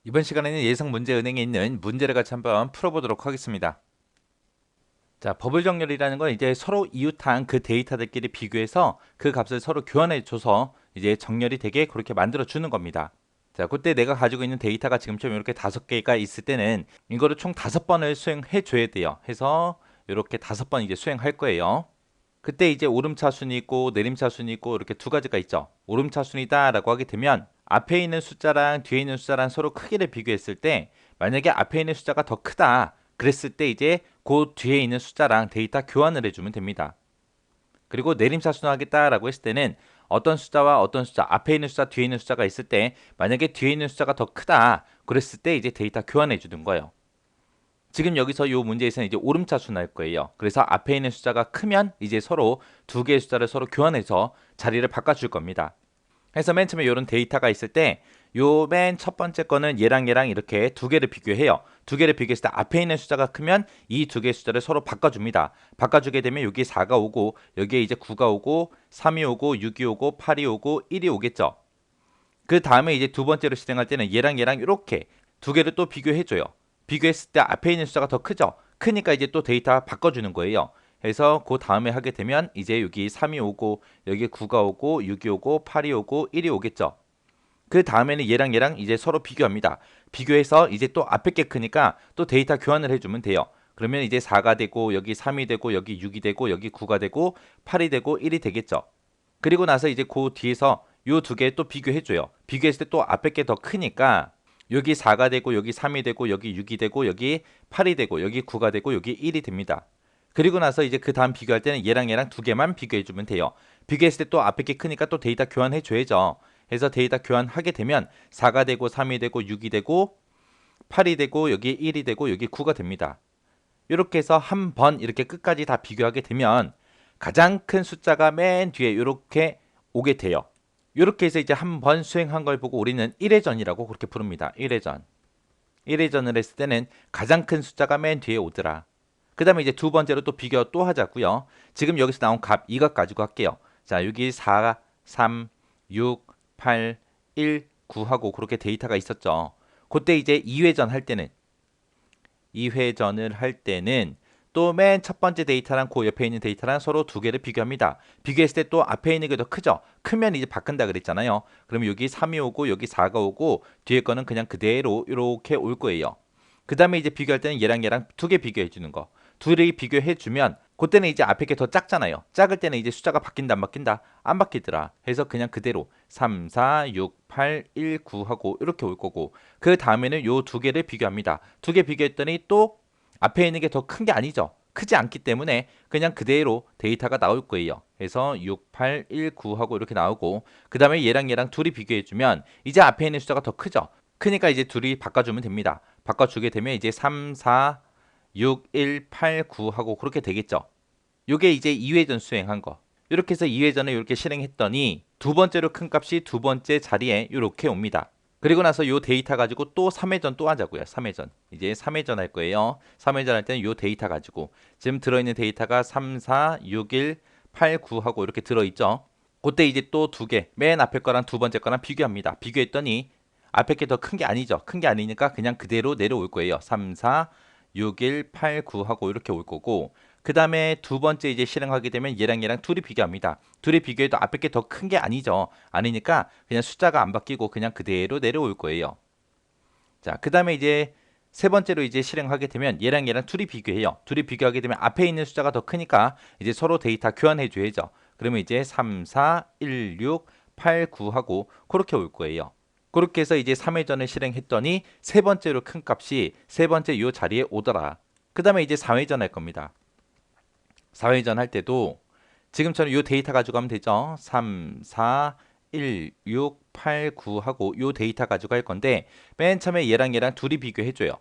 이번 시간에는 예상문제은행에 있는 문제를 같이 한번 풀어보도록 하겠습니다. 자, 버블 정렬이라는 건 이제 서로 이웃한 그 데이터들끼리 비교해서 그 값을 서로 교환해 줘서 이제 정렬이 되게 그렇게 만들어 주는 겁니다. 자, 그때 내가 가지고 있는 데이터가 지금처럼 이렇게 5개가 있을 때는 이거를 총 5번을 수행해 줘야 돼요. 해서 이렇게 5번 이제 수행할 거예요. 그때 이제 오름차순이 있고 내림차순이 있고 이렇게 두 가지가 있죠. 오름차순이다라고 하게 되면 앞에 있는 숫자랑 뒤에 있는 숫자랑 서로 크기를 비교했을 때 만약에 앞에 있는 숫자가 더 크다 그랬을 때 이제 그 뒤에 있는 숫자랑 데이터 교환을 해주면 됩니다. 그리고 내림차순 하겠다라고 했을 때는 어떤 숫자와 어떤 숫자 앞에 있는 숫자 뒤에 있는 숫자가 있을 때 만약에 뒤에 있는 숫자가 더 크다 그랬을 때 이제 데이터 교환해 주는 거예요. 지금 여기서 이 문제에서는 이제 오름차순 할 거예요. 그래서 앞에 있는 숫자가 크면 이제 서로 두 개의 숫자를 서로 교환해서 자리를 바꿔줄 겁니다. 그래서 맨 처음에 이런 데이터가 있을 때 요 맨 첫 번째 거는 얘랑 이렇게 두 개를 비교해요. 두 개를 비교했을 때 앞에 있는 숫자가 크면 이 두 개의 숫자를 서로 바꿔줍니다. 바꿔주게 되면 여기 4가 오고 여기에 이제 9가 오고 3이 오고 6이 오고 8이 오고 1이 오겠죠. 그 다음에 이제 두 번째로 실행할 때는 얘랑 이렇게 두 개를 또 비교해줘요. 비교했을 때 앞에 있는 숫자가 더 크죠. 크니까 이제 또 데이터 바꿔주는 거예요. 그래서 그 다음에 하게 되면 이제 여기 3이 오고 여기 9가 오고 6이 오고 8이 오고 1이 오겠죠. 그 다음에는 얘랑 이제 서로 비교합니다. 비교해서 이제 또 앞에 게 크니까 또 데이터 교환을 해주면 돼요. 그러면 이제 4가 되고 여기 3이 되고 여기 6이 되고 여기 9가 되고 8이 되고 1이 되겠죠. 그리고 나서 이제 그 뒤에서 요 두 개 또 비교해줘요. 비교했을 때 또 앞에 게 더 크니까 여기 4가 되고 여기 3이 되고 여기 6이 되고 여기 8이 되고 여기 9가 되고 여기 1이 됩니다. 그리고 나서 이제 그 다음 비교할 때는 얘랑 두 개만 비교해주면 돼요. 비교했을 때 또 앞에 게 크니까 또 데이터 교환해줘야죠. 해서 데이터 교환하게 되면 4가 되고 3이 되고 6이 되고 8이 되고 여기 1이 되고 여기 9가 됩니다. 이렇게 해서 한 번 이렇게 끝까지 다 비교하게 되면 가장 큰 숫자가 맨 뒤에 이렇게 오게 돼요. 이렇게 해서 이제 한 번 수행한 걸 보고 우리는 1회전이라고 그렇게 부릅니다. 1회전. 1회전을 했을 때는 가장 큰 숫자가 맨 뒤에 오더라. 그 다음에 이제 두 번째로 또 비교 또 하자고요. 지금 여기서 나온 값 이것 가지고 할게요. 자, 여기 4, 3, 6, 8, 1, 9하고 그렇게 데이터가 있었죠. 그때 이제 2회전 할 때는 2회전을 할 때는 또 맨 첫 번째 데이터랑 그 옆에 있는 데이터랑 서로 두 개를 비교합니다. 비교했을 때 또 앞에 있는 게 더 크죠? 크면 이제 바꾼다 그랬잖아요. 그러면 여기 3이 오고 여기 4가 오고 뒤에 거는 그냥 그대로 이렇게 올 거예요. 그 다음에 이제 비교할 때는 얘랑 두 개 비교해 주는 거. 둘이 비교해 주면 그때는 이제 앞에 게 더 작잖아요. 작을 때는 이제 숫자가 바뀐다 안 바뀐다? 안 바뀌더라. 해서 그냥 그대로 3, 4, 6, 8, 1, 9 하고 이렇게 올 거고 그 다음에는 요 두 개를 비교합니다. 두 개 비교했더니 또 앞에 있는 게 더 큰 게 아니죠. 크지 않기 때문에 그냥 그대로 데이터가 나올 거예요. 그래서 6, 8, 1, 9 하고 이렇게 나오고 그 다음에 얘랑 둘이 비교해주면 이제 앞에 있는 숫자가 더 크죠. 크니까 이제 둘이 바꿔주면 됩니다. 바꿔주게 되면 이제 3, 4, 6, 1, 8, 9 하고 그렇게 되겠죠. 요게 이제 2회전 수행한 거. 이렇게 해서 2회전을 이렇게 실행했더니 두 번째로 큰 값이 두 번째 자리에 이렇게 옵니다. 그리고 나서 요 데이터 가지고 또 3회전 또 하자고요. 3회전. 이제 3회전 할 거예요. 3회전 할 때는 요 데이터 가지고 지금 들어있는 데이터가 3, 4, 6, 1, 8, 9 하고 이렇게 들어있죠. 그때 이제 또 두 개, 맨 앞에 거랑 두 번째 거랑 비교합니다. 비교했더니 앞에 게 더 큰 게 아니죠. 큰 게 아니니까 그냥 그대로 내려올 거예요. 3, 4, 6, 1, 8, 9 하고 이렇게 올 거고 그 다음에 두 번째 이제 실행하게 되면 얘랑 둘이 비교합니다. 둘이 비교해도 앞에 게 더 큰 게 아니죠. 아니니까 그냥 숫자가 안 바뀌고 그냥 그대로 내려올 거예요. 자, 그 다음에 이제 세 번째로 이제 실행하게 되면 얘랑 둘이 비교해요. 둘이 비교하게 되면 앞에 있는 숫자가 더 크니까 이제 서로 데이터 교환해 줘야죠. 그러면 이제 3, 4, 1, 6, 8, 9 하고 그렇게 올 거예요. 그렇게 해서 이제 3회전을 실행했더니 세 번째로 큰 값이 세 번째 요 자리에 오더라. 그 다음에 이제 4회전 할 겁니다. 4회전 할 때도 지금처럼 요 데이터 가지고 가면 되죠. 3, 4, 1, 6, 8, 9 하고 요 데이터 가지고 할 건데 맨 처음에 얘랑 둘이 비교해 줘요.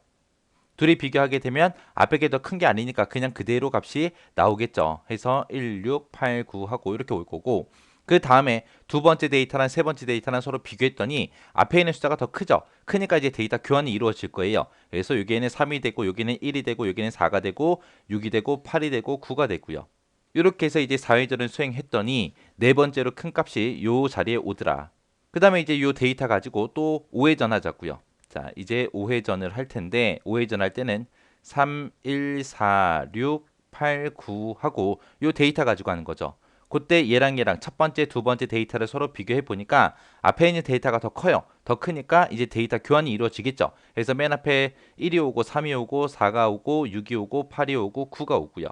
둘이 비교하게 되면 앞에 게 더 큰 게 아니니까 그냥 그대로 값이 나오겠죠. 해서 1, 6, 8, 9 하고 이렇게 올 거고 그 다음에 두 번째 데이터랑 세 번째 데이터랑 서로 비교했더니 앞에 있는 숫자가 더 크죠. 크니까 이제 데이터 교환이 이루어질 거예요. 그래서 여기에는 3이 되고 여기는 1이 되고 여기는 4가 되고 6이 되고 8이 되고 9가 되고요. 이렇게 해서 이제 4회전을 수행했더니 네 번째로 큰 값이 요 자리에 오더라. 그 다음에 이제 요 데이터 가지고 또 5회전 하자고요. 자, 이제 5회전을 할 텐데 5회전 할 때는 3, 1, 4, 6, 8, 9 하고 요 데이터 가지고 하는 거죠. 그때 얘랑 첫 번째, 두 번째 데이터를 서로 비교해 보니까 앞에 있는 데이터가 더 커요. 더 크니까 이제 데이터 교환이 이루어지겠죠. 그래서 맨 앞에 1이 오고 3이 오고 4가 오고 6이 오고 8이 오고 9가 오고요.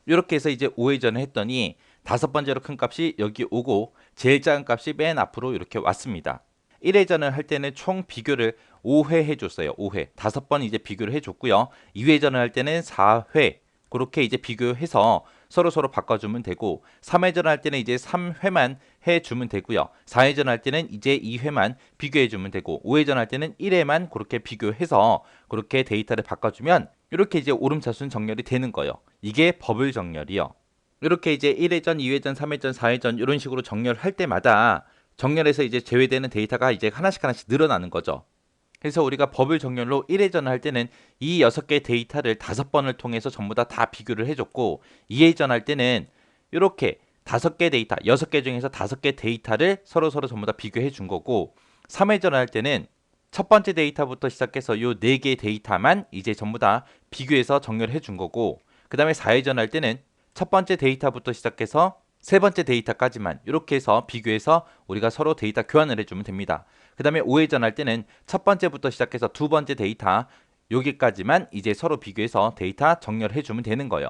이렇게 해서 이제 5회전을 했더니 다섯 번째로 큰 값이 여기 오고 제일 작은 값이 맨 앞으로 이렇게 왔습니다. 1회전을 할 때는 총 비교를 5회 해줬어요. 5회. 다섯 번 이제 비교를 해줬고요. 2회전을 할 때는 4회. 그렇게 이제 비교해서 서로 바꿔주면 되고 3회전 할 때는 이제 3회만 해주면 되고요. 4회전 할 때는 이제 2회만 비교해주면 되고 5회전 할 때는 1회만 그렇게 비교해서 그렇게 데이터를 바꿔주면 이렇게 이제 오름차순 정렬이 되는 거예요. 이게 버블 정렬이요. 이렇게 이제 1회전, 2회전, 3회전, 4회전 이런 식으로 정렬할 때마다 정렬해서 이제 제외되는 데이터가 이제 하나씩 늘어나는 거죠. 그래서 우리가 버블 정렬로 1회전을 할 때는 이 6개의 데이터를 5번을 통해서 전부 다 비교를 해줬고 2회전 할 때는 이렇게 5개 데이터, 6개 중에서 5개 데이터를 서로 전부 다 비교해 준 거고 3회전 할 때는 첫 번째 데이터부터 시작해서 요 4개의 데이터만 이제 전부 다 비교해서 정렬해 준 거고 그 다음에 4회전 할 때는 첫 번째 데이터부터 시작해서 세 번째 데이터까지만 이렇게 해서 비교해서 우리가 서로 데이터 교환을 해주면 됩니다. 그 다음에 5회전 할 때는 첫 번째부터 시작해서 두 번째 데이터 여기까지만 이제 서로 비교해서 데이터 정렬해주면 되는 거예요.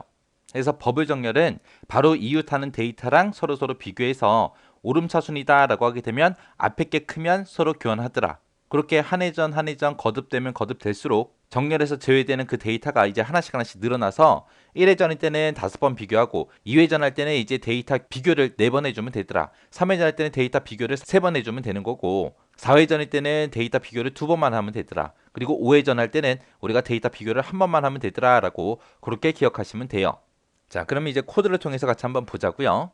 그래서 버블 정렬은 바로 이웃하는 데이터랑 서로 비교해서 오름차순이다 라고 하게 되면 앞에 게 크면 서로 교환하더라. 그렇게 한 회전 거듭되면 거듭될수록 정렬해서 제외되는 그 데이터가 이제 하나씩 늘어나서 1회전일 때는 5번 비교하고 2회전 할 때는 이제 데이터 비교를 4번 해주면 되더라. 3회전 할 때는 데이터 비교를 3번 해주면 되는 거고 4회전일 때는 데이터 비교를 2번만 하면 되더라. 그리고 5회전 할 때는 우리가 데이터 비교를 1번만 하면 되더라 라고 그렇게 기억하시면 돼요. 자, 그러면 이제 코드를 통해서 같이 한번 보자고요.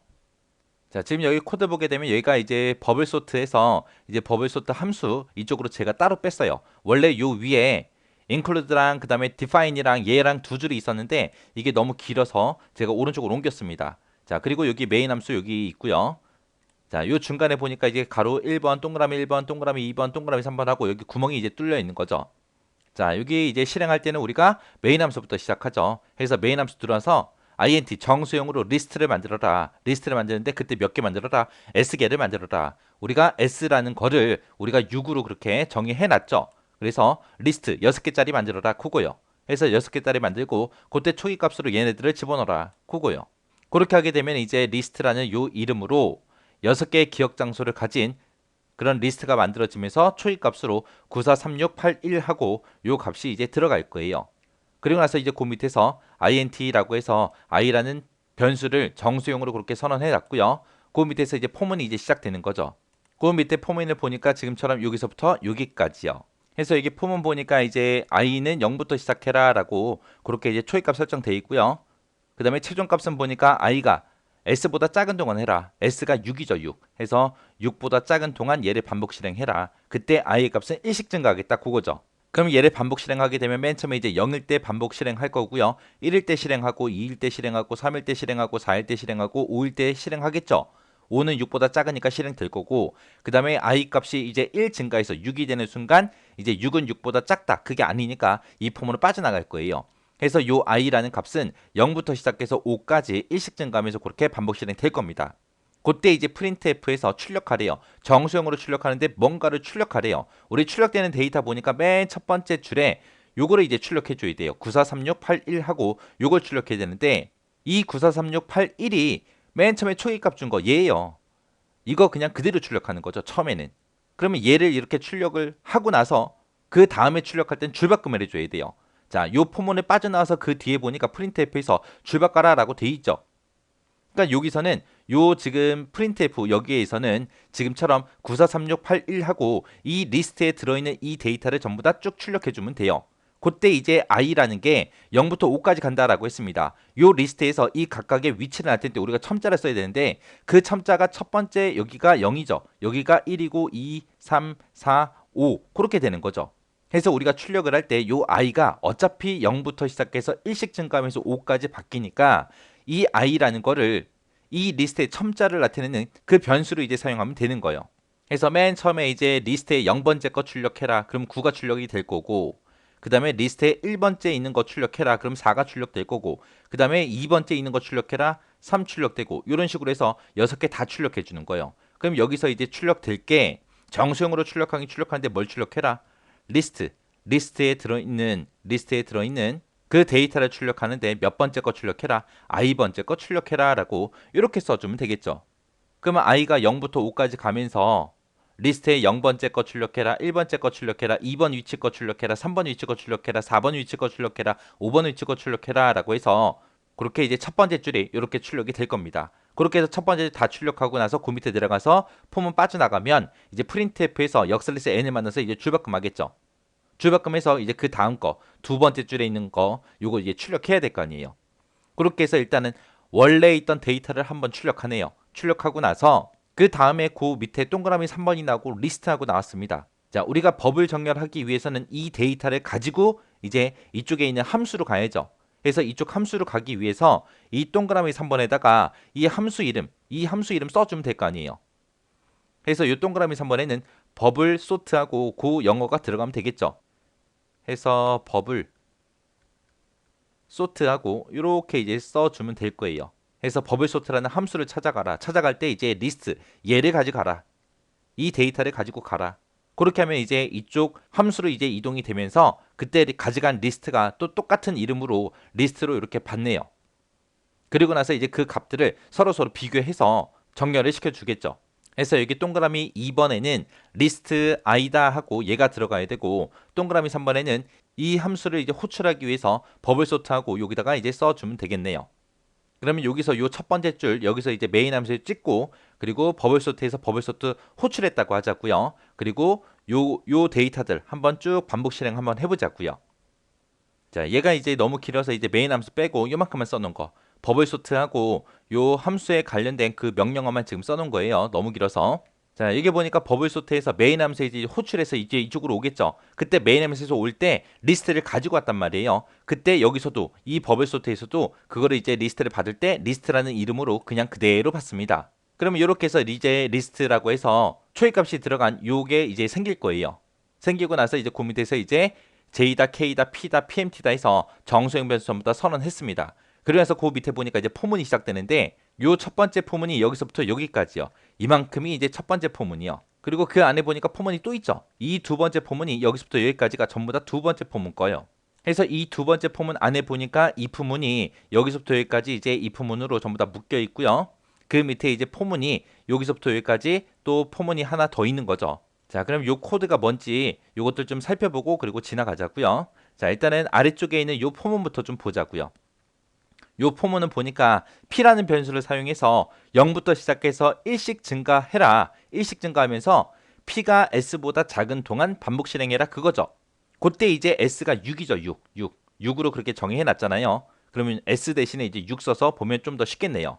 자, 지금 여기 코드 보게 되면 여기가 이제 버블 소트에서 이제 버블 소트 함수 이쪽으로 제가 따로 뺐어요. 원래 요 위에 include랑 그 다음에 define이랑 얘랑 두 줄이 있었는데 이게 너무 길어서 제가 오른쪽으로 옮겼습니다. 자, 그리고 여기 메인 함수 여기 있고요. 자, 요 중간에 보니까 이제 가로 1번, 동그라미 1번, 동그라미 2번, 동그라미 3번 하고 여기 구멍이 이제 뚫려 있는 거죠. 자, 여기 이제 실행할 때는 우리가 메인 함수부터 시작하죠. 그래서 메인 함수 들어와서 int 정수용으로 리스트를 만들어라. 리스트를 만드는데 그때 몇 개 만들어라? S개를 만들어라. 우리가 S라는 거를 우리가 6으로 그렇게 정의해 놨죠. 그래서 리스트 6개짜리 만들어라. 그거요. 그래서 6개짜리 만들고 그때 초기 값으로 얘네들을 집어넣어라. 그거요. 그렇게 하게 되면 이제 리스트라는 요 이름으로 6개의 기억 장소를 가진 그런 리스트가 만들어지면서 초기 값으로 943681 하고 요 값이 이제 들어갈 거예요. 그리고 나서 이제 그 밑에서 int라고 해서 i라는 변수를 정수용으로 그렇게 선언해 놨고요. 그 밑에서 이제 포문이 이제 시작되는 거죠. 그 밑에 포문을 보니까 지금처럼 여기서부터 여기까지요. 그래서 이게 포문 보니까 이제 i는 0부터 시작해라 라고 그렇게 이제 초기값 설정되어 있고요. 그 다음에 최종값은 보니까 i가 s보다 작은 동안 해라. s가 6이죠. 6. 해서 6보다 작은 동안 얘를 반복 실행해라. 그때 i의 값은 1씩 증가하겠다. 그거죠. 그럼 얘를 반복 실행하게 되면 맨 처음에 이제 0일 때 반복 실행할 거고요. 1일 때 실행하고 2일 때 실행하고 3일 때 실행하고 4일 때 실행하고 5일 때 실행하겠죠. 5는 6보다 작으니까 실행될 거고 그 다음에 i 값이 이제 1 증가해서 6이 되는 순간 이제 6은 6보다 작다. 그게 아니니까 이 폼으로 빠져나갈 거예요. 그래서 요 i라는 값은 0부터 시작해서 5까지 1씩 증가하면서 그렇게 반복 실행될 겁니다. 그때 이제 printf에서 출력하래요. 정수형으로 출력하는데 뭔가를 출력하래요. 우리 출력되는 데이터 보니까 맨 첫 번째 줄에 요거를 이제 출력해 줘야 돼요. 943681 하고 요걸 출력해야 되는데 이 943681이 맨 처음에 초기값 준 거 얘예요. 이거 그냥 그대로 출력하는 거죠. 처음에는. 그러면 얘를 이렇게 출력을 하고 나서 그 다음에 출력할 땐 줄바꿈을 해줘야 돼요. 자, 요 포문에 빠져나와서 그 뒤에 보니까 printf에서 줄바꿔라라고 돼 있죠. 그러니까 여기서는 요 지금 printf 여기에서는 지금처럼 943681하고 이 리스트에 들어있는 이 데이터를 전부 다 쭉 출력해 주면 돼요. 그때 이제 i라는 게 0부터 5까지 간다라고 했습니다. 요 리스트에서 이 각각의 위치를 알 텐데 우리가 첨자를 써야 되는데 그 첨자가 첫 번째 여기가 0이죠. 여기가 1이고 2, 3, 4, 5 그렇게 되는 거죠. 그래서 우리가 출력을 할 때 요 i가 어차피 0부터 시작해서 1씩 증가하면서 5까지 바뀌니까 이 i라는 거를 이 리스트의 첨자를 나타내는 그 변수로 이제 사용하면 되는 거예요. 해서 맨 처음에 이제 리스트에 0번째 거 출력해라. 그럼 9가 출력이 될 거고, 그 다음에 리스트에 1번째 있는 거 출력해라. 그럼 4가 출력될 거고, 그 다음에 2번째 있는 거 출력해라. 3 출력되고, 이런 식으로 해서 6개 다 출력해 주는 거예요. 그럼 여기서 이제 출력될 게 정수형으로 출력하는데 뭘 출력해라? 리스트에 들어있는 그 데이터를 출력하는데 몇 번째 거 출력해라? i번째 거 출력해라 라고 이렇게 써주면 되겠죠. 그러면 i가 0부터 5까지 가면서 리스트에 0번째 거 출력해라, 1번째 거 출력해라, 2번 위치 거 출력해라, 3번 위치 거 출력해라, 4번 위치 거 출력해라, 5번 위치 거 출력해라 라고 해서 그렇게 이제 첫 번째 줄이 이렇게 출력이 될 겁니다. 그렇게 해서 첫 번째 다 출력하고 나서 그 밑에 내려가서 폼은 빠져나가면 이제 프린트f에서 역슬래시 n을 만나서 이제 줄바꿈하겠죠. 줄바꿈해서 이제 그 다음 거 두 번째 줄에 있는 거 요거 이제 출력해야 될 거 아니에요. 그렇게 해서 일단은 원래 있던 데이터를 한번 출력하네요. 출력하고 나서 그 다음에 그 밑에 동그라미 3번이 나오고 리스트하고 나왔습니다. 자, 우리가 법을 정렬하기 위해서는 이 데이터를 가지고 이제 이쪽에 있는 함수로 가야죠. 그래서 이쪽 함수로 가기 위해서 이 동그라미 3번에다가 이 함수 이름 써주면 될 거 아니에요. 그래서 이 동그라미 3번에는 버블 소트하고 그 영어가 들어가면 되겠죠. 해서 버블 소트하고 이렇게 이제 써주면 될 거예요. 해서 버블 소트라는 함수를 찾아가라. 찾아갈 때 이제 리스트 얘를 가져가라. 이 데이터를 가지고 가라. 그렇게 하면 이제 이쪽 함수로 이제 이동이 되면서 그때 가져간 리스트가 또 똑같은 이름으로 리스트로 이렇게 받네요. 그리고 나서 이제 그 값들을 서로 비교해서 정렬을 시켜주겠죠. 그래서 여기 동그라미 2번에는 리스트 i다 하고 얘가 들어가야 되고 동그라미 3번에는 이 함수를 이제 호출하기 위해서 버블 소트하고 여기다가 이제 써주면 되겠네요. 그러면 여기서 요 첫 번째 줄 여기서 이제 메인 함수를 찍고 그리고 버블 소트에서 버블 소트 호출했다고 하자고요. 그리고 요 데이터들 한번 쭉 반복 실행 한번 해보자고요. 자, 얘가 이제 너무 길어서 이제 메인 함수 빼고 요만큼만 써놓은 거. 버블 소트하고 요 함수에 관련된 그 명령어만 지금 써놓은 거예요. 너무 길어서. 자, 여기 보니까 버블 소트에서 메인 함수에 이제 호출해서 이제 이쪽으로 오겠죠. 그때 메인 함수에서 올 때 리스트를 가지고 왔단 말이에요. 그때 여기서도 이 버블 소트에서도 그거를 이제 리스트를 받을 때 리스트라는 이름으로 그냥 그대로 받습니다. 그러면 이렇게 해서 이제 리스트라고 해서 초입값이 들어간 요게 이제 생길 거예요. 생기고 나서 이제 그 밑에서 이제 J다, K다, P다, PMT다 해서 정수형 변수 전부 다 선언했습니다. 그러면서 그 밑에 보니까 이제 포문이 시작되는데 요 첫 번째 포문이 여기서부터 여기까지요. 이만큼이 이제 첫 번째 포문이요. 그리고 그 안에 보니까 포문이 또 있죠. 이 두 번째 포문이 여기서부터 여기까지가 전부 다 두 번째 포문 거예요. 그래서 이 두 번째 포문 안에 보니까 이 포문이 여기서부터 여기까지 이제 이 포문으로 전부 다 묶여 있고요. 그 밑에 이제 포문이 여기서부터 여기까지 또 포문이 하나 더 있는 거죠. 자, 그럼 요 코드가 뭔지 요것들 좀 살펴보고 그리고 지나가자고요. 자, 일단은 아래쪽에 있는 요 포문부터 좀 보자고요. 요 포문은 보니까 P라는 변수를 사용해서 0부터 시작해서 1씩 증가해라. 1씩 증가하면서 P가 S보다 작은 동안 반복 실행해라 그거죠. 그때 이제 S가 6이죠. 6으로 그렇게 정의해 놨잖아요. 그러면 S 대신에 이제 6 써서 보면 좀 더 쉽겠네요.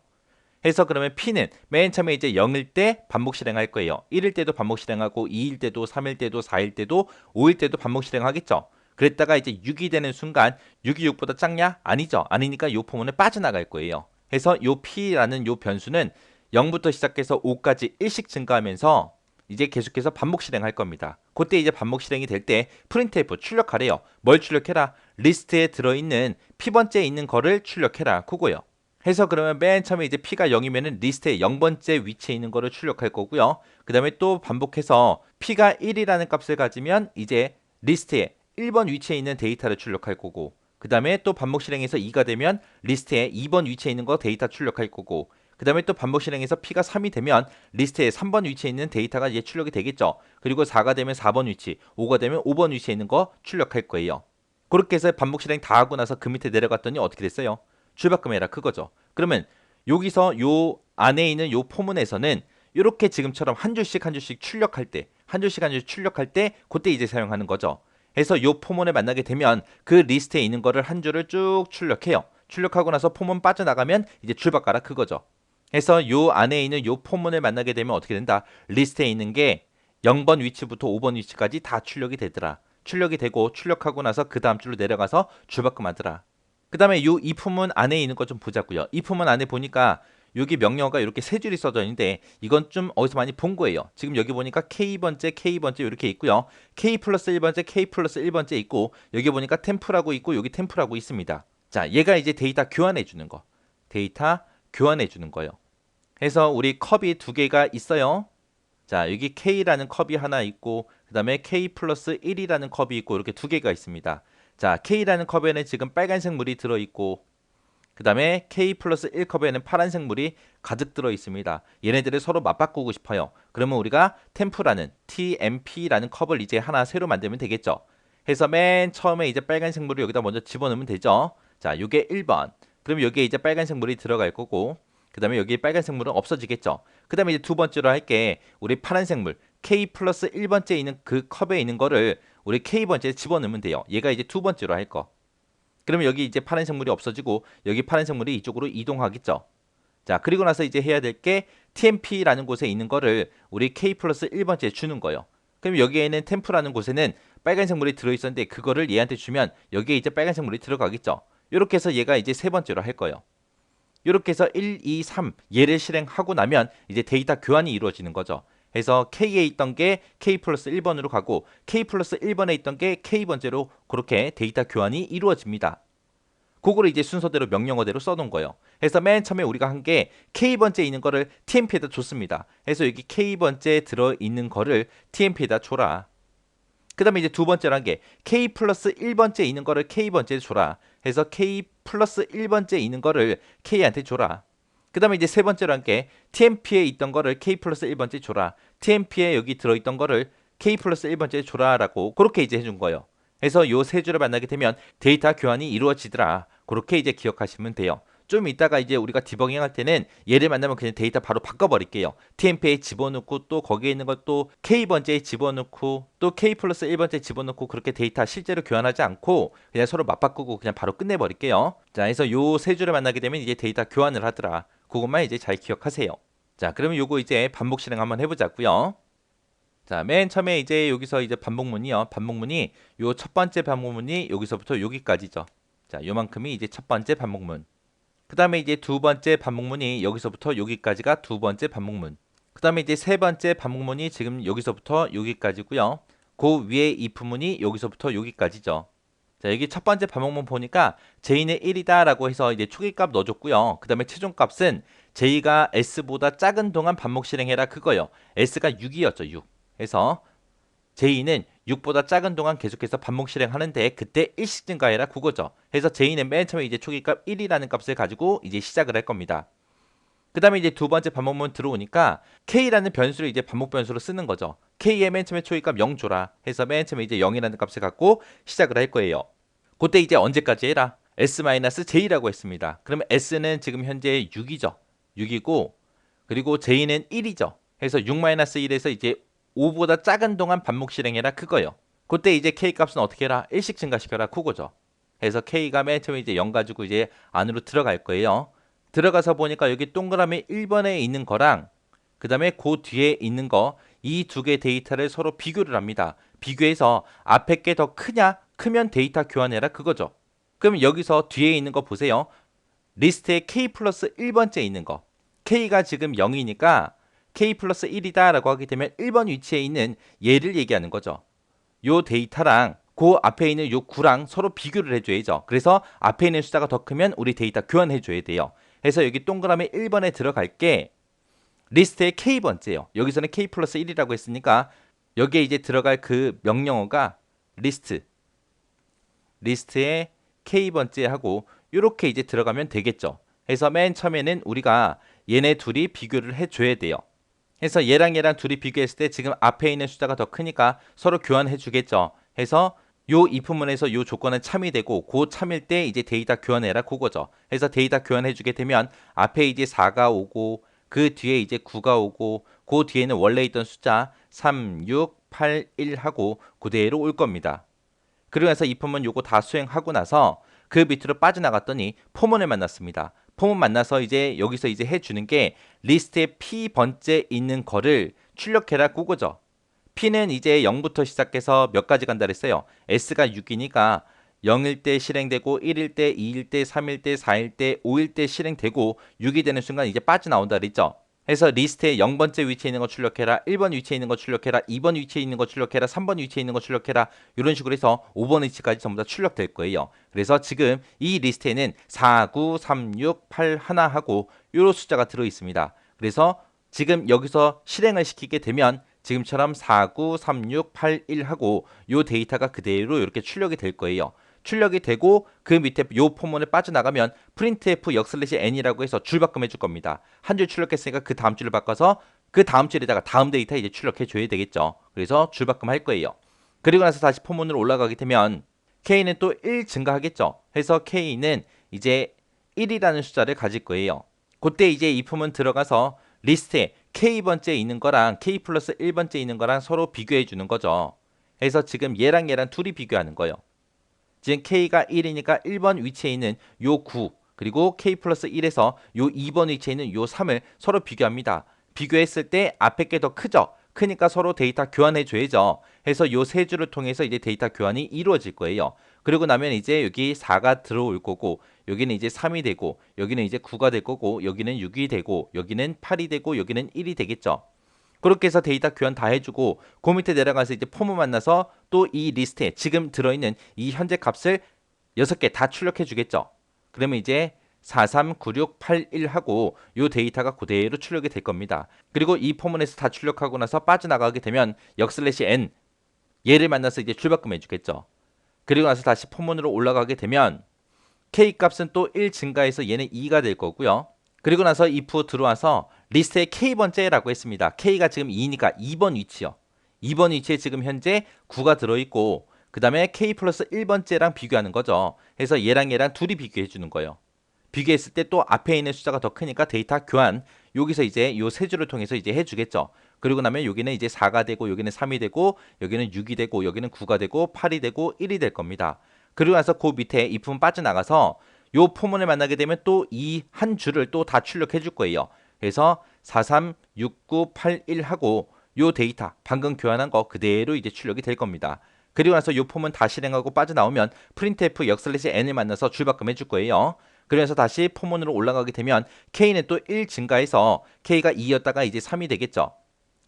해서 그러면 P는 맨 처음에 이제 0일 때 반복 실행할 거예요. 1일 때도 반복 실행하고 2일 때도 3일 때도 4일 때도 5일 때도 반복 실행하겠죠. 그랬다가 이제 6이 되는 순간 6이 6보다 작냐? 아니죠. 아니니까 요 포문을 빠져나갈 거예요. 해서 요 P라는 요 변수는 0부터 시작해서 5까지 1씩 증가하면서 이제 계속해서 반복 실행할 겁니다. 그때 이제 반복 실행이 될 때 printf 출력하래요. 뭘 출력해라? 리스트에 들어있는 P번째에 있는 거를 출력해라. 그거요. 해서 그러면 맨 처음에 이제 P가 0이면은 리스트에 0번째 위치에 있는 거를 출력할 거고요. 그 다음에 또 반복해서 P가 1이라는 값을 가지면 이제 리스트에 1번 위치에 있는 데이터를 출력할 거고 그 다음에 또 반복 실행해서 2가 되면 리스트에 2번 위치에 있는 거 데이터 출력할 거고 그 다음에 또 반복 실행해서 P가 3이 되면 리스트에 3번 위치에 있는 데이터가 이제 출력이 되겠죠. 그리고 4가 되면 4번 위치, 5가 되면 5번 위치에 있는 거 출력할 거예요. 그렇게 해서 반복 실행 다 하고 나서 그 밑에 내려갔더니 어떻게 됐어요? 줄바꿈해라 그거죠. 그러면 여기서 요 안에 있는 요 포문에서는 이렇게 지금처럼 한 줄씩 한 줄씩 출력할 때 한 줄씩 한 줄씩 출력할 때 그때 이제 사용하는 거죠. 해서 요 포문을 만나게 되면 그 리스트에 있는 거를 한 줄을 쭉 출력해요. 출력하고 나서 포문 빠져나가면 이제 줄바꿔라 그거죠. 해서 요 안에 있는 요 포문을 만나게 되면 어떻게 된다? 리스트에 있는 게 0번 위치부터 5번 위치까지 다 출력이 되더라. 출력이 되고 출력하고 나서 그 다음 줄로 내려가서 줄바꿈하더라. 그 다음에 이 포문 안에 있는 거 좀 보자고요. 이 포문 안에 보니까 여기 명령어가 이렇게 세 줄이 써져 있는데 이건 좀 어디서 많이 본 거예요. 지금 여기 보니까 K번째, K번째 이렇게 있고요. K 플러스 1번째, K 플러스 1번째 있고 여기 보니까 템프라고 있고 여기 템프라고 있습니다. 자, 얘가 이제 데이터 교환해 주는 거. 데이터 교환해 주는 거예요. 해서 우리 컵이 두 개가 있어요. 자, 여기 K라는 컵이 하나 있고 그 다음에 K 플러스 1이라는 컵이 있고 이렇게 두 개가 있습니다. 자, K라는 컵에는 지금 빨간색 물이 들어있고 그 다음에 K 플러스 1컵에는 파란색 물이 가득 들어 있습니다. 얘네들을 서로 맞바꾸고 싶어요. 그러면 우리가 템프라는 TMP라는 컵을 이제 하나 새로 만들면 되겠죠. 해서 맨 처음에 이제 빨간색 물을 여기다 먼저 집어넣으면 되죠. 자, 요게 1번. 그럼 여기에 이제 빨간색 물이 들어갈 거고 그 다음에 여기 빨간색 물은 없어지겠죠. 그 다음에 이제 두 번째로 할게 우리 파란색 물 K 플러스 1번째 있는 그 컵에 있는 거를 우리 K번째에 집어넣으면 돼요. 얘가 이제 두 번째로 할 거. 그러면 여기 이제 파란색 물이 없어지고 여기 파란색 물이 이쪽으로 이동하겠죠. 자, 그리고 나서 이제 해야 될 게 TMP라는 곳에 있는 거를 우리 K 플러스 1번째에 주는 거예요. 그럼 여기에는 템프라는 곳에는 빨간색 물이 들어있었는데 그거를 얘한테 주면 여기에 이제 빨간색 물이 들어가겠죠. 이렇게 해서 얘가 이제 세 번째로 할 거예요. 이렇게 해서 1, 2, 3 얘를 실행하고 나면 이제 데이터 교환이 이루어지는 거죠. 그래서 K에 있던 게 K 플러스 1번으로 가고 K 플러스 1번에 있던 게 K번째로 그렇게 데이터 교환이 이루어집니다. 그거를 이제 순서대로 명령어대로 써놓은 거예요. 그래서 맨 처음에 우리가 한 게 K번째에 있는 거를 TMP에다 줬습니다. 그래서 여기 K번째에 들어있는 거를 TMP에다 줘라. 그 다음에 이제 두 번째로 한 게 K 플러스 1번째에 있는 거를 K번째에 줘라. 해서 K 플러스 1번째에 있는 거를 K한테 줘라. 그 다음에 이제 세 번째로 한 게 TMP에 있던 거를 K 플러스 1번째 줘라. TMP에 여기 들어있던 거를 K 플러스 1번째 줘라 라고 그렇게 이제 해준 거예요. 그래서 요 세 줄을 만나게 되면 데이터 교환이 이루어지더라. 그렇게 이제 기억하시면 돼요. 좀 이따가 이제 우리가 디버깅 할 때는 얘를 만나면 그냥 데이터 바로 바꿔버릴게요. TMP에 집어넣고 또 거기에 있는 것도 K번째에 집어넣고 또 K 플러스 1번째 집어넣고 그렇게 데이터 실제로 교환하지 않고 그냥 서로 맞바꾸고 그냥 바로 끝내버릴게요. 자, 그래서 요 세 줄을 만나게 되면 이제 데이터 교환을 하더라. 그것만 이제 잘 기억하세요. 자, 그러면 요거 이제 반복 실행 한번 해보자고요. 자, 맨 처음에 이제 여기서 이제 반복문이요. 반복문이 요 첫 번째 반복문이 여기서부터 여기까지죠. 자, 요만큼이 이제 첫 번째 반복문. 그 다음에 이제 두 번째 반복문이 여기서부터 여기까지가 두 번째 반복문. 그 다음에 이제 세 번째 반복문이 지금 여기서부터 여기까지고요. 그 위에 if문이 여기서부터 여기까지죠. 자, 여기 첫 번째 반복문 보니까 j는 1이다 라고 해서 이제 초기값 넣어줬고요. 그 다음에 최종값은 j가 s보다 작은 동안 반복 실행해라 그거요. s가 6이었죠. 6. 해서 j는 6보다 작은 동안 계속해서 반복 실행하는데 그때 1씩 증가해라 그거죠. 그래서 j는 맨 처음에 이제 초기값 1이라는 값을 가지고 이제 시작을 할 겁니다. 그 다음에 이제 두 번째 반복문 들어오니까 k라는 변수를 이제 반복 변수로 쓰는 거죠. k의 맨 처음에 초기값 0 줘라 해서 맨 처음에 이제 0이라는 값을 갖고 시작을 할 거예요. 그때 이제 언제까지 해라? s-j라고 했습니다. 그러면 s는 지금 현재 6이죠. 6이고 그리고 j는 1이죠. 그래서 6-1에서 이제 5보다 작은 동안 반복 실행해라 그거요. 그때 이제 k 값은 어떻게 해라? 1씩 증가시켜라 그거죠. 그래서 k가 맨 처음에 이제 0 가지고 이제 안으로 들어갈 거예요. 들어가서 보니까 여기 동그라미 1번에 있는 거랑 그 다음에 그 뒤에 있는 거 이 두 개 데이터를 서로 비교를 합니다. 비교해서 앞에 게 더 크냐? 크면 데이터 교환해라 그거죠. 그럼 여기서 뒤에 있는 거 보세요. 리스트에 k 플러스 1번째 있는 거 k가 지금 0이니까 k 플러스 1이다 라고 하게 되면 1번 위치에 있는 얘를 얘기하는 거죠. 요 데이터랑 그 앞에 있는 요 9랑 서로 비교를 해줘야죠. 그래서 앞에 있는 숫자가 더 크면 우리 데이터 교환해줘야 돼요. 그래서 여기 동그라미 1번에 들어갈 게 리스트의 k번째예요. 여기서는 k 플러스 1이라고 했으니까 여기에 이제 들어갈 그 명령어가 리스트의 k번째 하고 이렇게 이제 들어가면 되겠죠. 그래서 맨 처음에는 우리가 얘네 둘이 비교를 해줘야 돼요. 그래서 얘랑 둘이 비교했을 때 지금 앞에 있는 숫자가 더 크니까 서로 교환해 주겠죠. 해서 요 if문에서 요 조건은 참이 되고 그 참일 때 이제 데이터 교환해라 그거죠. 해서 데이터 교환해 주게 되면 앞에 이제 4가 오고 그 뒤에 이제 9가 오고 그 뒤에는 원래 있던 숫자 3, 6, 8, 1 하고 그대로 올 겁니다. 그러면서 if문 요거 다 수행하고 나서 그 밑으로 빠져나갔더니 포문을 만났습니다. 포문 만나서 이제 여기서 이제 해주는 게 리스트에 P번째 있는 거를 출력해라 그거죠. P는 이제 0부터 시작해서 몇 가지 간다 그랬어요. S가 6이니까 0일 때 실행되고 1일 때, 2일 때, 3일 때, 4일 때, 5일 때 실행되고 6이 되는 순간 이제 빠져나온다 그랬죠. 해서 리스트에 0번째 위치에 있는 거 출력해라, 1번 위치에 있는 거 출력해라, 2번 위치에 있는 거 출력해라, 3번 위치에 있는 거 출력해라, 이런 식으로 해서 5번 위치까지 전부 다 출력될 거예요. 그래서 지금 이 리스트에는 4, 9, 3, 6, 8, 1 하고 이런 숫자가 들어 있습니다. 그래서 지금 여기서 실행을 시키게 되면 지금처럼 4, 9, 3, 6, 8, 1 하고 요 데이터가 그대로 이렇게 출력이 될 거예요. 출력이 되고 그 밑에 요 포문을 빠져나가면 printf n 이라고 해서 줄 바꿈 해줄 겁니다. 한 줄 출력했으니까 그 다음 줄을 바꿔서 그 다음 줄에다가 다음 데이터 이제 출력해 줘야 되겠죠. 그래서 줄 바꿈 할 거예요. 그리고 나서 다시 포문으로 올라가게 되면 k는 또 1 증가하겠죠. 해서 k는 이제 1이라는 숫자를 가질 거예요. 그때 이제 이 품은 들어가서 리스트에 k번째 있는 거랑 k 플러스 1번째 있는 거랑 서로 비교해 주는 거죠. 그래서 지금 얘랑 둘이 비교하는 거예요. 지금 k가 1이니까 1번 위치에 있는 요 9 그리고 k 플러스 1에서 요 2번 위치에 있는 요 3을 서로 비교합니다. 비교했을 때 앞에 게 더 크죠. 크니까 서로 데이터 교환해 줘야죠. 해서 요 세 줄을 통해서 이제 데이터 교환이 이루어질 거예요. 그리고 나면 이제 여기 4가 들어올 거고 여기는 이제 3이 되고 여기는 이제 9가 될 거고 여기는 6이 되고 여기는 8이 되고 여기는 1이 되겠죠. 그렇게 해서 데이터 교환 다 해주고 그 밑에 내려가서 이제 폼을 만나서 또 이 리스트에 지금 들어있는 이 현재 값을 6개 다 출력해 주겠죠. 그러면 이제 439681 하고 요 데이터가 그대로 출력이 될 겁니다. 그리고 이 포문에서 다 출력하고 나서 빠져나가게 되면 n 얘를 만나서 이제 출바꿈 해주겠죠. 그리고 나서 다시 포문으로 올라가게 되면 k 값은 또 1 증가해서 얘는 2가 될 거고요. 그리고 나서 if 들어와서 리스트에 k번째라고 했습니다. k가 지금 2니까 2번 위치요. 2번 위치에 지금 현재 9가 들어있고 그 다음에 k 플러스 1번째랑 비교하는 거죠. 그래서 얘랑 둘이 비교해 주는 거예요. 비교했을 때 또 앞에 있는 숫자가 더 크니까 데이터 교환 여기서 이제 요 세 줄을 통해서 이제 해주겠죠. 그리고 나면 여기는 이제 4가 되고 여기는 3이 되고 여기는 6이 되고 여기는 9가 되고 8이 되고 1이 될 겁니다. 그리고 나서 그 밑에 if은 빠져나가서 요 포문을 만나게 되면 또 이 한 줄을 또 다 출력해 줄 거예요. 그래서 436981 하고 요 데이터 방금 교환한 거 그대로 이제 출력이 될 겁니다. 그리고 나서 요 폼은 다 실행하고 빠져나오면 printf n을 만나서 줄바꿈 해줄 거예요. 그래서 다시 포문으로 올라가게 되면 k는 또 1 증가해서 k가 2였다가 이제 3이 되겠죠.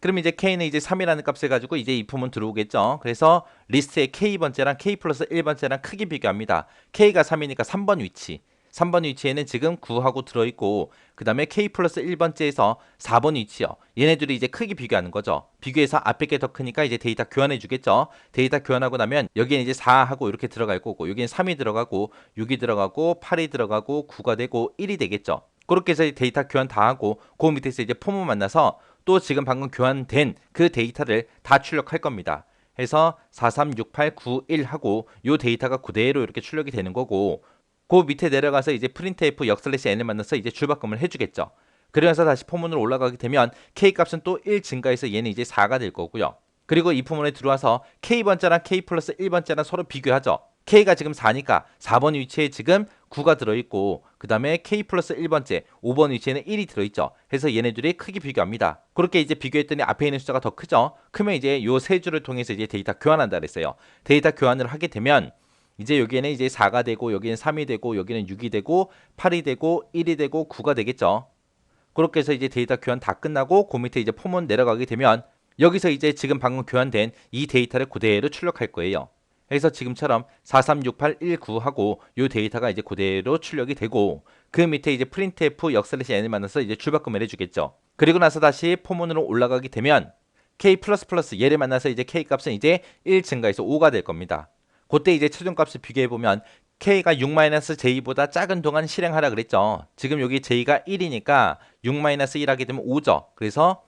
그럼 이제 k는 이제 3이라는 값을 가지고 이제 이 품은 들어오겠죠. 그래서 리스트에 k번째랑 k 플러스 1번째랑 크게 비교합니다. k가 3이니까 3번 위치. 3번 위치에는 지금 9하고 들어있고 그 다음에 k 플러스 1번째에서 4번 위치요. 얘네들이 이제 크게 비교하는 거죠. 비교해서 앞에 게 더 크니까 이제 데이터 교환해 주겠죠. 데이터 교환하고 나면 여기는 이제 4하고 이렇게 들어갈 거고 여기는 3이 들어가고 6이 들어가고 8이 들어가고 9가 되고 1이 되겠죠. 그렇게 해서 데이터 교환 다 하고 그 밑에서 이제 폼을 만나서 또 지금 방금 교환된 그 데이터를 다 출력할 겁니다. 해서 436891 하고 요 데이터가 그대로 이렇게 출력이 되는 거고 그 밑에 내려가서 이제 printf n을 만나서 이제 줄바꿈을 해주겠죠. 그러면서 다시 포문으로 올라가게 되면 k 값은 또 1 증가해서 얘는 이제 4가 될 거고요. 그리고 이 포문에 들어와서 k번째랑 k 플러스 1번째랑 서로 비교하죠. k가 지금 4니까 4번 위치에 지금 9가 들어있고 그 다음에 k 플러스 1번째 5번 위치에는 1이 들어있죠. 그래서 얘네들이 크게 비교합니다. 그렇게 이제 비교했더니 앞에 있는 숫자가 더 크죠. 크면 이제 요 세 줄을 통해서 이제 데이터 교환한다 그랬어요. 데이터 교환을 하게 되면 이제 여기에는 이제 4가 되고 여기는 3이 되고 여기는 6이 되고 8이 되고 1이 되고 9가 되겠죠. 그렇게 해서 이제 데이터 교환 다 끝나고 그 밑에 이제 포문 내려가게 되면 여기서 이제 지금 방금 교환된 이 데이터를 그대로 출력할 거예요. 그래서 지금처럼 436819 하고 이 데이터가 이제 그대로 출력이 되고 그 밑에 이제 printf n을 만나서 이제 줄바꿈을 해주겠죠. 그리고 나서 다시 포문으로 올라가게 되면 k++ 얘를 만나서 이제 k 값은 이제 1 증가해서 5가 될 겁니다. 그때 이제 최종값을 비교해보면 k가 6-j보다 작은 동안 실행하라 그랬죠. 지금 여기 j가 1이니까 6-1 하게 되면 5죠. 그래서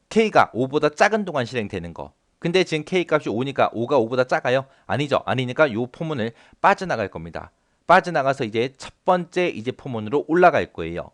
k가 5보다 작은 동안 실행되는 거. 근데 지금 k 값이 5니까 5가 5보다 작아요? 아니죠. 아니니까 요 포문을 빠져나갈 겁니다. 빠져나가서 이제 첫 번째 이제 포문으로 올라갈 거예요.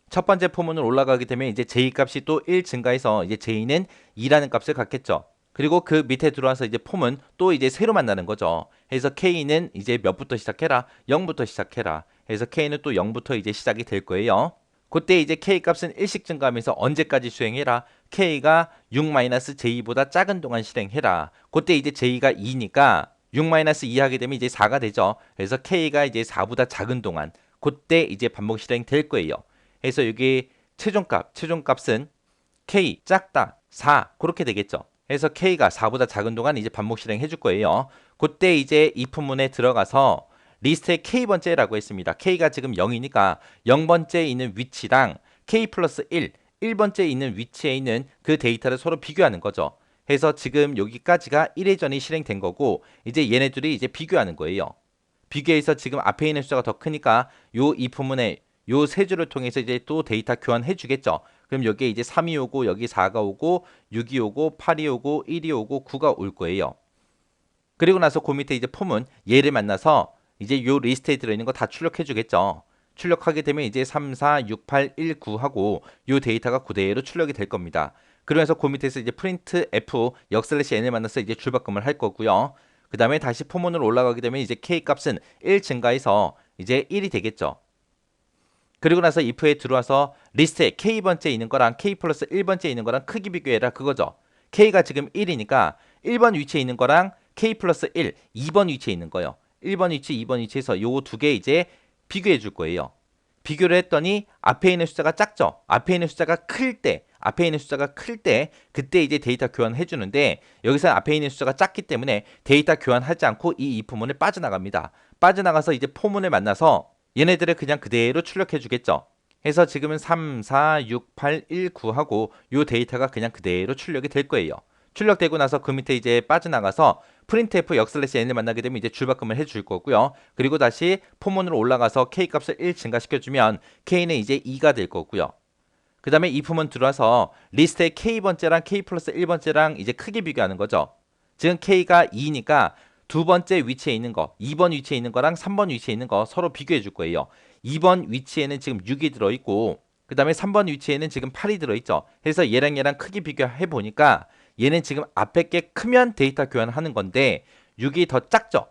첫 번째 포문으로 올라가게 되면 이제 j 값이 또 1 증가해서 이제 j는 2라는 값을 갖겠죠. 그리고 그 밑에 들어와서 이제 폼은 또 이제 새로 만나는 거죠. 그래서 k는 이제 몇부터 시작해라? 0부터 시작해라. 그래서 k는 또 0부터 이제 시작이 될 거예요. 그때 이제 k 값은 1씩 증가하면서 언제까지 수행해라? k가 6-j보다 작은 동안 실행해라. 그때 이제 j가 2니까 6-2 하게 되면 이제 4가 되죠. 그래서 K가 이제 4보다 작은 동안 그때 이제 반복 실행 될 거예요. 그래서 여기 최종값은 K 작다 4 그렇게 되겠죠. 그래서 K가 4보다 작은 동안 이제 반복 실행해 줄 거예요. 그때 이제 if문에 들어가서 리스트에 K번째라고 했습니다. K가 지금 0이니까 0번째에 있는 위치랑 K 플러스 1번째에 있는 위치에 있는 그 데이터를 서로 비교하는 거죠. 해서 지금 여기까지가 1회전이 실행된 거고 이제 얘네들이 이제 비교하는 거예요. 비교해서 지금 앞에 있는 숫자가 더 크니까 요 if문에 요 세 줄을 통해서 이제 또 데이터 교환해 주겠죠. 그럼 여기에 이제 3이 오고 여기 4가 오고 6이 오고 8이 오고 1이 오고 9가 올 거예요. 그리고 나서 그 밑에 이제 폼은 얘를 만나서 이제 요 리스트에 들어있는 거 다 출력해 주겠죠. 출력하게 되면 이제 3, 4, 6, 8, 1, 9 하고 요 데이터가 그대로 출력이 될 겁니다. 그러면서 그 밑에서 이제 프린트 F 역슬래시 n을 만나서 이제 줄바꿈을 할 거고요. 그 다음에 다시 폼원으로 올라가게 되면 이제 K 값은 1 증가해서 이제 1이 되겠죠. 그리고 나서 if에 들어와서 리스트에 K번째 있는 거랑 K 플러스 1번째 있는 거랑 크기 비교해라 그거죠. K가 지금 1이니까 1번 위치에 있는 거랑 K 플러스 1, 2번 위치에 있는 거요. 1번 위치, 2번 위치에서 요 두 개 이제 비교해 줄 거예요. 비교를 했더니 앞에 있는 숫자가 작죠. 앞에 있는 숫자가 클 때 그때 이제 데이터 교환해 주는데 여기서 앞에 있는 숫자가 작기 때문에 데이터 교환하지 않고 이 if문을 빠져나갑니다. 빠져나가서 이제 포문을 만나서 얘네들을 그냥 그대로 출력해 주겠죠. 해서 지금은 3, 4, 6, 8, 1, 9 하고 요 데이터가 그냥 그대로 출력이 될 거예요. 출력되고 나서 그 밑에 이제 빠져나가서 printf 역슬래시 n을 만나게 되면 이제 줄바꿈을 해줄 거고요. 그리고 다시 포문으로 올라가서 k 값을 1 증가시켜주면 k는 이제 2가 될 거고요. 그 다음에 if문 들어와서 리스트에 k번째랑 k 플러스 1번째랑 이제 크게 비교하는 거죠. 지금 k가 2니까 두 번째 위치에 있는 거, 2번 위치에 있는 거랑 3번 위치에 있는 거 서로 비교해 줄 거예요. 2번 위치에는 지금 6이 들어있고 그 다음에 3번 위치에는 지금 8이 들어있죠. 그래서 얘랑 크기 비교해 보니까 얘는 지금 앞에 게 크면 데이터 교환하는 건데 6이 더 작죠.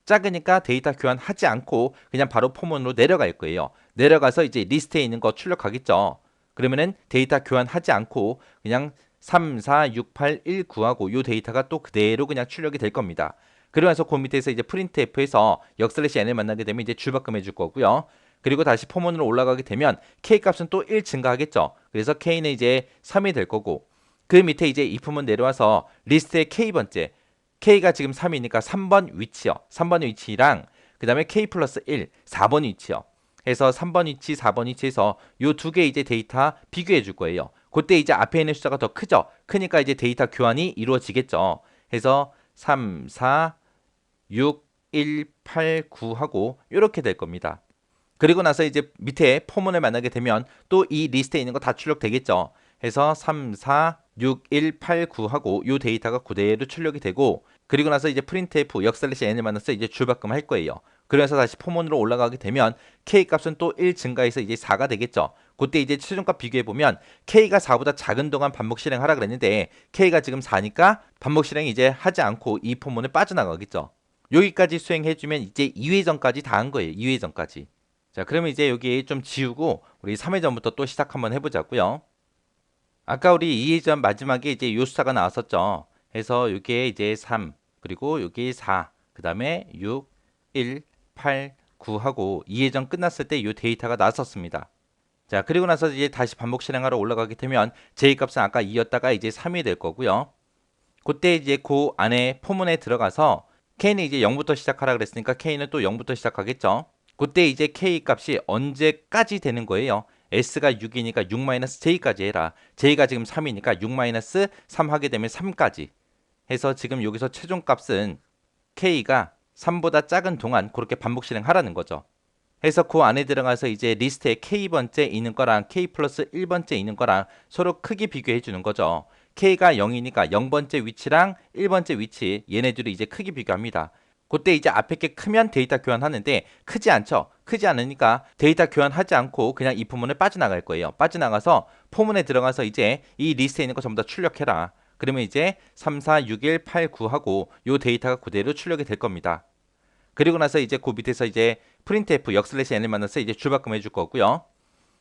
작으니까 데이터 교환하지 않고 그냥 바로 포문으로 내려갈 거예요. 내려가서 이제 리스트에 있는 거 출력하겠죠. 그러면은 데이터 교환하지 않고 그냥 3, 4, 6, 8, 1, 9하고 요 데이터가 또 그대로 그냥 출력이 될 겁니다. 그러면서 그 밑에서 이제 printf에서 역슬래시 n을 만나게 되면 이제 줄바꿈해 줄 거고요. 그리고 다시 포문으로 올라가게 되면 k 값은 또 1 증가하겠죠. 그래서 k는 이제 3이 될 거고 그 밑에 이제 if문 내려와서 리스트의 k번째 k가 지금 3이니까 3번 위치요. 3번 위치랑 그 다음에 k 플러스 1, 4번 위치요. 해서 3번 위치, 4번 위치에서 요 두 개 이제 데이터 비교해 줄 거예요. 그때 이제 앞에 있는 숫자가 더 크죠. 크니까 이제 데이터 교환이 이루어지겠죠. 해서 3, 4, 6, 1, 8, 9 하고 이렇게 될 겁니다. 그리고 나서 이제 밑에 포문을 만나게 되면 또 이 리스트에 있는 거 다 출력되겠죠. 해서 3, 4, 6, 1, 8, 9 하고 이 데이터가 그대로 출력이 되고 그리고 나서 이제 printf 역슬래시 n을 만나서 이제 줄바꿈 할 거예요. 그래서 다시 포문으로 올라가게 되면 k 값은 또 1 증가해서 이제 4가 되겠죠. 그때 이제 최종값 비교해 보면 k가 4보다 작은 동안 반복 실행하라 그랬는데 k가 지금 4니까 반복 실행 이제 하지 않고 이 포문을 빠져나가겠죠. 여기까지 수행해주면 이제 2회전까지 다 한 거예요. 2회전까지. 자, 그러면 이제 여기 좀 지우고 우리 3회전부터 또 시작 한번 해보자고요. 아까 우리 2회전 마지막에 이제 요 숫자가 나왔었죠. 해서 이게 이제 3 그리고 여기 4 그 다음에 6, 1, 8, 9 하고 2회전 끝났을 때 요 데이터가 나왔었습니다. 자, 그리고 나서 이제 다시 반복 실행하러 올라가게 되면 j 값은 아까 2였다가 이제 3이 될 거고요. 그때 이제 그 안에 포문에 들어가서 k는 이제 0부터 시작하라 그랬으니까 k는 또 0부터 시작하겠죠. 그때 이제 k 값이 언제까지 되는 거예요? s가 6이니까 6-j까지 해라. j가 지금 3이니까 6-3 하게 되면 3까지 해서 지금 여기서 최종 값은 k가 3보다 작은 동안 그렇게 반복 실행하라는 거죠. 해서 그 안에 들어가서 이제 리스트에 k번째 있는 거랑 k 플러스 1번째 있는 거랑 서로 크기 비교해 주는 거죠. k가 0이니까 0번째 위치랑 1번째 위치 얘네들이 이제 크기 비교합니다. 그때 이제 앞에 게 크면 데이터 교환하는데 크지 않죠. 크지 않으니까 데이터 교환하지 않고 그냥 이 포문을 빠져나갈 거예요. 빠져나가서 포문에 들어가서 이제 이 리스트에 있는 거 전부 다 출력해라. 그러면 이제 3, 4, 6, 1, 8, 9 하고 요 데이터가 그대로 출력이 될 겁니다. 그리고 나서 이제 그 밑에서 이제 printf 역슬래시 n을 만나서 이제 줄바꿈 해줄 거고요.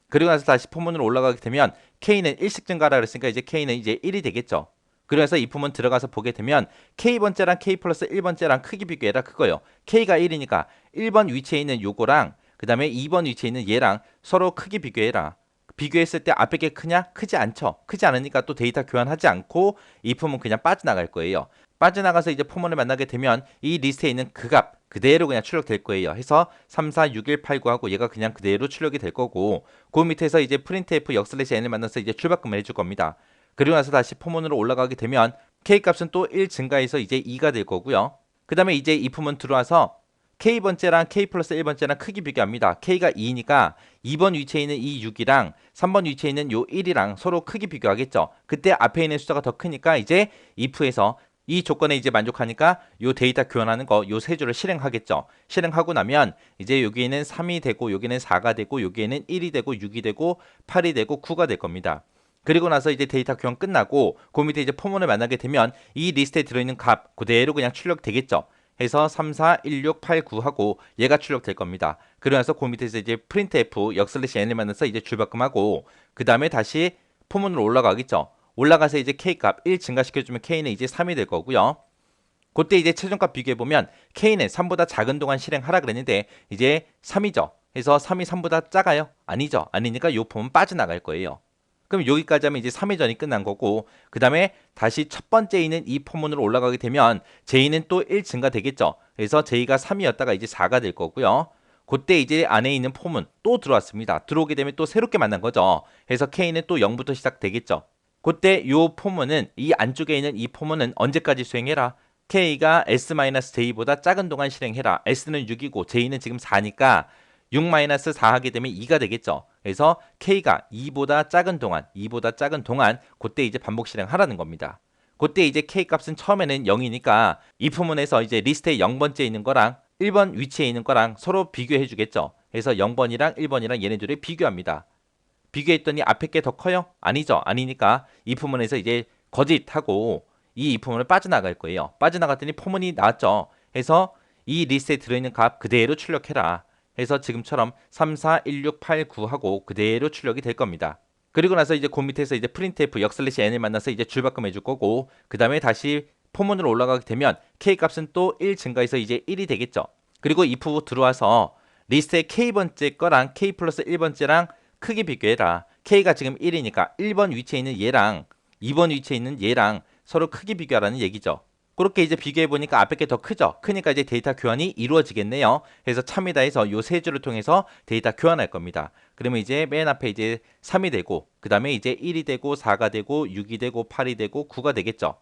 그리고 나서 다시 포문으로 올라가게 되면 k는 1씩 증가하라 그랬으니까 이제 k는 이제 1이 되겠죠. 그래서 이 부분 들어가서 보게 되면 K번째랑 K 플러스 1번째랑 크기 비교해라 그거요. K가 1이니까 1번 위치에 있는 요거랑 그 다음에 2번 위치에 있는 얘랑 서로 크기 비교해라. 비교했을 때 앞에 게 크냐? 크지 않죠. 크지 않으니까 또 데이터 교환하지 않고 이 폼은 그냥 빠져나갈 거예요. 빠져나가서 이제 포문을 만나게 되면 이 리스트에 있는 그 값 그대로 그냥 출력될 거예요. 해서 3, 4, 6, 1, 8, 9하고 얘가 그냥 그대로 출력이 될 거고 그 밑에서 이제 printf 역슬래시 n을 만나서 이제 출발금을 해줄 겁니다. 그리고 나서 다시 포문으로 올라가게 되면 k 값은 또 1 증가해서 이제 2가 될 거고요. 그 다음에 이제 이 포문 들어와서 K번째랑 K 플러스 1번째랑 크기 비교합니다. K가 2니까 2번 위치에 있는 이 6이랑 3번 위치에 있는 요 1이랑 서로 크기 비교하겠죠. 그때 앞에 있는 숫자가 더 크니까 이제 if에서 이 조건에 이제 만족하니까 요 데이터 교환하는 거 요 세 줄을 실행하겠죠. 실행하고 나면 이제 여기에는 3이 되고 여기는 4가 되고 여기에는 1이 되고 6이 되고 8이 되고 9가 될 겁니다. 그리고 나서 이제 데이터 교환 끝나고 그 밑에 이제 포문을 만나게 되면 이 리스트에 들어있는 값 그대로 그냥 출력되겠죠. 해서 3, 4, 1, 6, 8, 9 하고 얘가 출력될 겁니다. 그러면서 그 밑에서 이제 printf 역슬래시 n을 만나서 이제 줄바꿈하고 그 다음에 다시 포문으로 올라가겠죠. 올라가서 이제 k 값 1 증가시켜주면 k는 이제 3이 될 거고요. 그때 이제 최종값 비교해보면 k는 3보다 작은 동안 실행하라 그랬는데 이제 3이죠. 해서 3이 3보다 작아요? 아니죠. 아니니까 요 폼은 빠져나갈 거예요. 그럼 여기까지 하면 이제 3회전이 끝난 거고 그 다음에 다시 첫 번째 있는 이 포문으로 올라가게 되면 J는 또 1 증가되겠죠. 그래서 J가 3이었다가 이제 4가 될 거고요. 그때 이제 안에 있는 포문 또 들어왔습니다. 들어오게 되면 또 새롭게 만난 거죠. 그래서 K는 또 0부터 시작되겠죠. 그때 요 포문은 이 안쪽에 있는 이 포문은 언제까지 수행해라? K가 S-J보다 작은 동안 실행해라. S는 6이고 J는 지금 4니까 6-4 하게 되면 2가 되겠죠. 그래서 K가 2보다 작은 동안 그때 이제 반복 실행하라는 겁니다. 그때 이제 K 값은 처음에는 0이니까 이 부분에서 이제 리스트에 0번째 있는 거랑 1번 위치에 있는 거랑 서로 비교해 주겠죠. 그래서 0번이랑 1번이랑 얘네들을 비교합니다. 비교했더니 앞에 게 더 커요? 아니죠. 아니니까 이 부분에서 이제 거짓하고 이 부분을 빠져나갈 거예요. 빠져나갔더니 포문이 나왔죠. 해서 이 리스트에 들어있는 값 그대로 출력해라. 해서 지금처럼 3, 4, 1, 6, 8, 9 하고 그대로 출력이 될 겁니다. 그리고 나서 이제 그 밑에서 이제 printf 역슬래시 n을 만나서 이제 줄바꿈 해줄 거고 그 다음에 다시 포문으로 올라가게 되면 k 값은 또 1 증가해서 이제 1이 되겠죠. 그리고 if 들어와서 리스트의 k번째 거랑 k 플러스 1번째랑 크기 비교해라. k가 지금 1이니까 1번 위치에 있는 얘랑 2번 위치에 있는 얘랑 서로 크기 비교하라는 얘기죠. 그렇게 이제 비교해 보니까 앞에 게 더 크죠. 크니까 이제 데이터 교환이 이루어지겠네요. 그래서 참이다 해서 요 세 줄을 통해서 데이터 교환할 겁니다. 그러면 이제 맨 앞에 이제 3이 되고 그 다음에 이제 1이 되고 4가 되고 6이 되고 8이 되고 9가 되겠죠.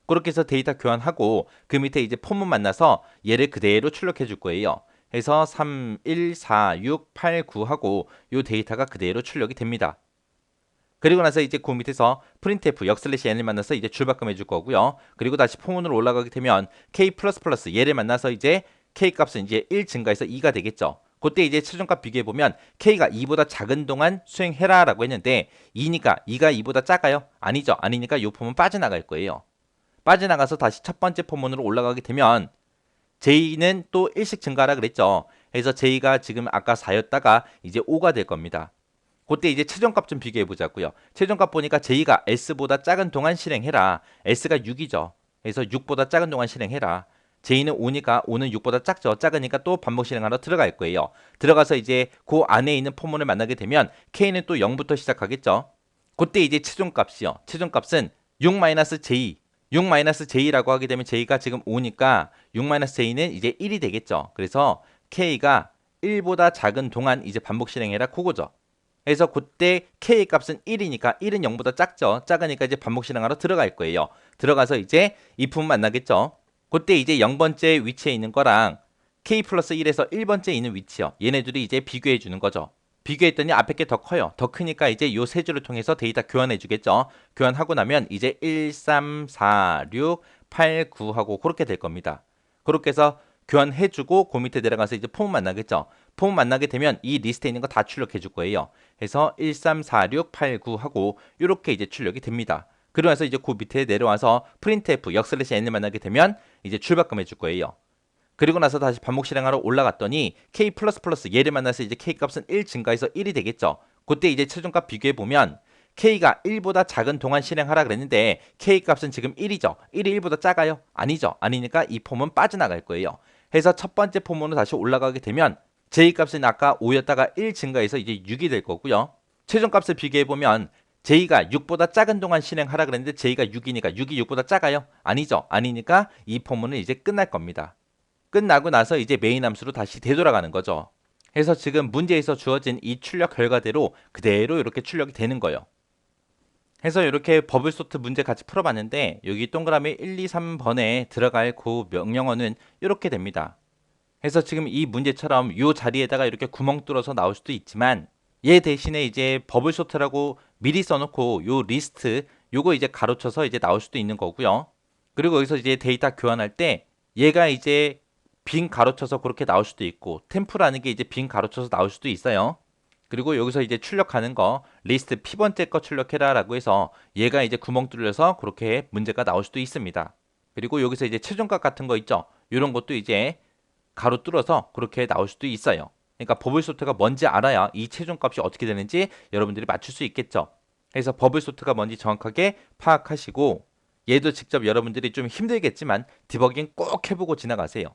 그렇게 해서 데이터 교환하고 그 밑에 이제 포문 만나서 얘를 그대로 출력해 줄 거예요. 해서 3, 1, 4, 6, 8, 9 하고 요 데이터가 그대로 출력이 됩니다. 그리고 나서 이제 그 밑에서 printf 역슬래시 n을 만나서 이제 줄바꿈 해줄 거고요. 그리고 다시 포문으로 올라가게 되면 k 얘를 만나서 이제 k 값은 이제 1 증가해서 2가 되겠죠. 그때 이제 최종값 비교해 보면 k가 2보다 작은 동안 수행해라라고 했는데 2니까 2가 2보다 작아요? 아니죠. 아니니까 이 포문 빠져나갈 거예요. 빠져나가서 다시 첫 번째 포문으로 올라가게 되면 j는 또 1씩 증가하라 그랬죠. 그래서 j가 지금 아까 4였다가 이제 5가 될 겁니다. 그때 이제 최종값 좀 비교해 보자고요. 최종값 보니까 J가 S보다 작은 동안 실행해라. S가 6이죠. 그래서 6보다 작은 동안 실행해라. J는 5니까 5는 6보다 작죠. 작으니까 또 반복 실행하러 들어갈 거예요. 들어가서 이제 그 안에 있는 포문을 만나게 되면 K는 또 0부터 시작하겠죠. 그때 이제 최종값이요. 최종값은 6-J 6-J라고 하게 되면 J가 지금 5니까 6-J는 이제 1이 되겠죠. 그래서 K가 1보다 작은 동안 이제 반복 실행해라 그거죠. 그래서 그때 K 값은 1이니까 1은 0보다 작죠. 작으니까 이제 반복 실행하러 들어갈 거예요. 들어가서 이제 이 부분 만나겠죠. 그때 이제 0번째 위치에 있는 거랑 K 플러스 1에서 1번째 있는 위치요. 얘네들이 이제 비교해 주는 거죠. 비교했더니 앞에 게 더 커요. 더 크니까 이제 요 세 줄을 통해서 데이터 교환해 주겠죠. 교환하고 나면 이제 1, 3, 4, 6, 8, 9 하고 그렇게 될 겁니다. 그렇게 해서 교환해주고 그 밑에 내려가서 이제 폼 만나겠죠. 폼 만나게 되면 이 리스트에 있는 거 다 출력해 줄 거예요. 해서 1, 3, 4, 6, 8, 9 하고 이렇게 이제 출력이 됩니다. 그러면서 이제 그 밑에 내려와서 printf 역슬래시 n을 만나게 되면 이제 출바꿈 해줄 거예요. 그리고 나서 다시 반복 실행하러 올라갔더니 k 얘를 만나서 이제 k 값은 1 증가해서 1이 되겠죠. 그때 이제 최종값 비교해 보면 K가 1보다 작은 동안 실행하라 그랬는데 K 값은 지금 1이죠. 1이 1보다 작아요? 아니죠. 아니니까 이 폼은 빠져나갈 거예요. 해서 첫 번째 폼으로 다시 올라가게 되면 J 값은 아까 5였다가 1 증가해서 이제 6이 될 거고요. 최종값을 비교해보면 J가 6보다 작은 동안 실행하라 그랬는데 J가 6이니까 6이 6보다 작아요? 아니죠. 아니니까 이 폼은 이제 끝날 겁니다. 끝나고 나서 이제 메인 함수로 다시 되돌아가는 거죠. 그래서 지금 문제에서 주어진 이 출력 결과대로 그대로 이렇게 출력이 되는 거예요. 해서 이렇게 버블 소트 문제 같이 풀어봤는데 여기 동그라미 1, 2, 3번에 들어갈 그 명령어는 이렇게 됩니다. 그래서 지금 이 문제처럼 이 자리에다가 이렇게 구멍 뚫어서 나올 수도 있지만 얘 대신에 이제 버블 소트라고 미리 써놓고 요 리스트 요거 이제 가로쳐서 이제 나올 수도 있는 거고요. 그리고 여기서 이제 데이터 교환할 때 얘가 이제 빈 가로쳐서 그렇게 나올 수도 있고 템프라는 게 이제 빈 가로쳐서 나올 수도 있어요. 그리고 여기서 이제 출력하는 거 리스트 P번째 거 출력해라 라고 해서 얘가 이제 구멍 뚫려서 그렇게 문제가 나올 수도 있습니다. 그리고 여기서 이제 최종값 같은 거 있죠. 이런 것도 이제 가로 뚫어서 그렇게 나올 수도 있어요. 그러니까 버블 소트가 뭔지 알아야 이 최종값이 어떻게 되는지 여러분들이 맞출 수 있겠죠. 그래서 버블 소트가 뭔지 정확하게 파악하시고 얘도 직접 여러분들이 좀 힘들겠지만 디버깅 꼭 해보고 지나가세요.